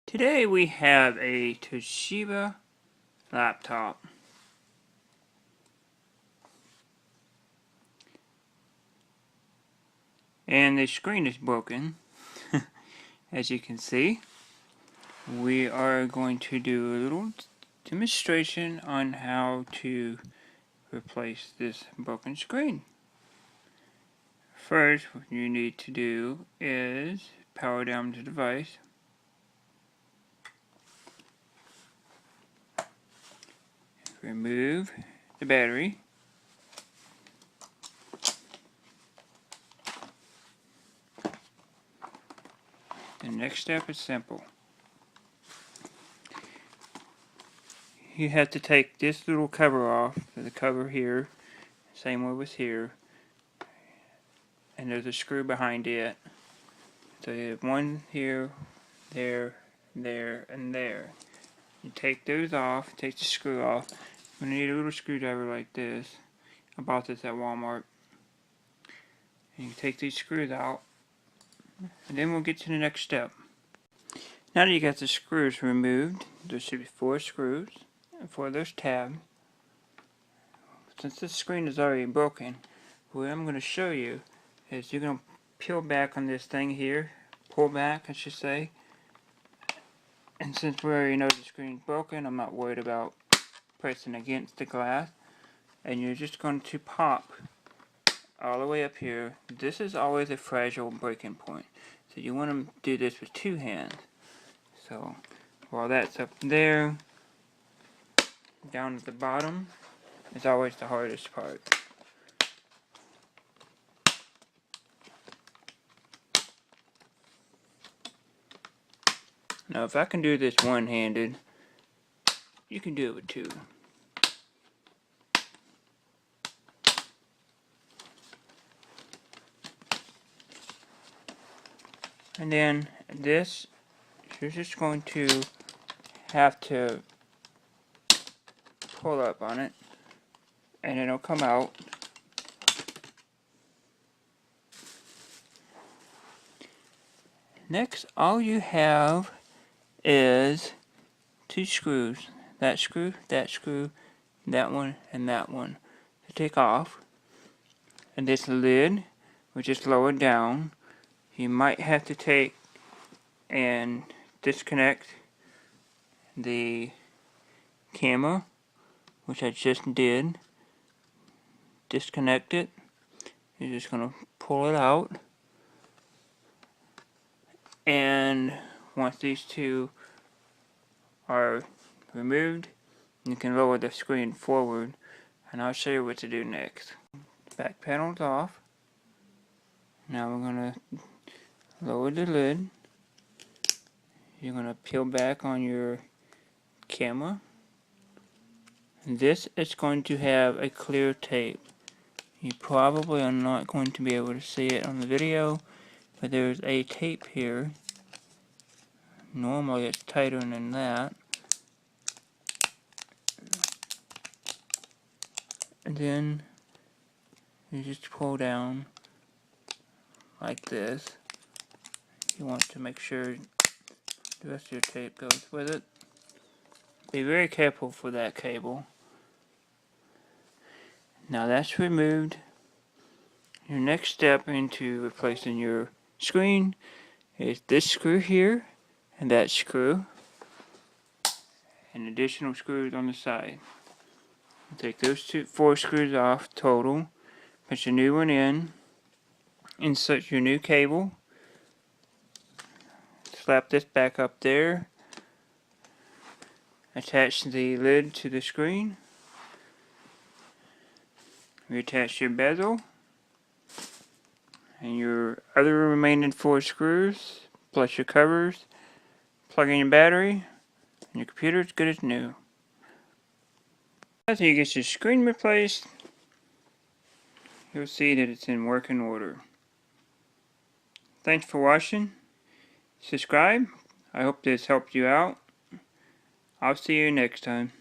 Today we have a Toshiba laptop. And the screen is broken. As you can see, we are going to do a little demonstration on how to replace this broken screen. First, what you need to do is power down the device. Remove the battery. The next step is simple. You have to take this little cover off, the cover here, same way with here, and there's a screw behind it. So you have one here, there, and there. You take those off, take the screw off. You're going to need a little screwdriver like this. I bought this at Walmart. And you take these screws out, and then we'll get to the next step. Now that you got the screws removed, there should be 4 screws and 4 of those tabs. Since this screen is already broken, what I'm going to show you is you're going to peel back on this thing here, pull back I should say, and since we already know the screen's broken, I'm not worried about pressing against the glass, and you're just going to pop all the way up here. This is always a fragile breaking point, so you want to do this with 2 hands. So while that's up there, down at the bottom is always the hardest part. Now if I can do this one-handed, you can do it with 2. And then this, you're just going to have to pull up on it, and it'll come out. Next, all you have is 2 screws. That screw, that one, and that one to take off. And this lid will just lower down. You might have to take and disconnect the camera, which I just did. Disconnect it. You're just going to pull it out. And once these 2 are removed, you can lower the screen forward, and I'll show you what to do next. Back panel's off. Now we're going to lower the lid. You're going to peel back on your camera. This is going to have a clear tape. You probably are not going to be able to see it on the video, but there's a tape here. Normally it's tighter than that. And then you just pull down like this. You want to make sure the rest of your tape goes with it. Be very careful for that cable. Now that's removed. Your next step into replacing your screen is this screw here and that screw, and additional screws on the side. Take those 4 screws off total, put your new one in, insert your new cable, slap this back up there, attach the lid to the screen, reattach your bezel, and your other remaining 4 screws, plus your covers, plug in your battery, and your computer is good as new. After you get your screen replaced, you'll see that it's in working order. Thanks for watching. Subscribe. I hope this helped you out. I'll see you next time.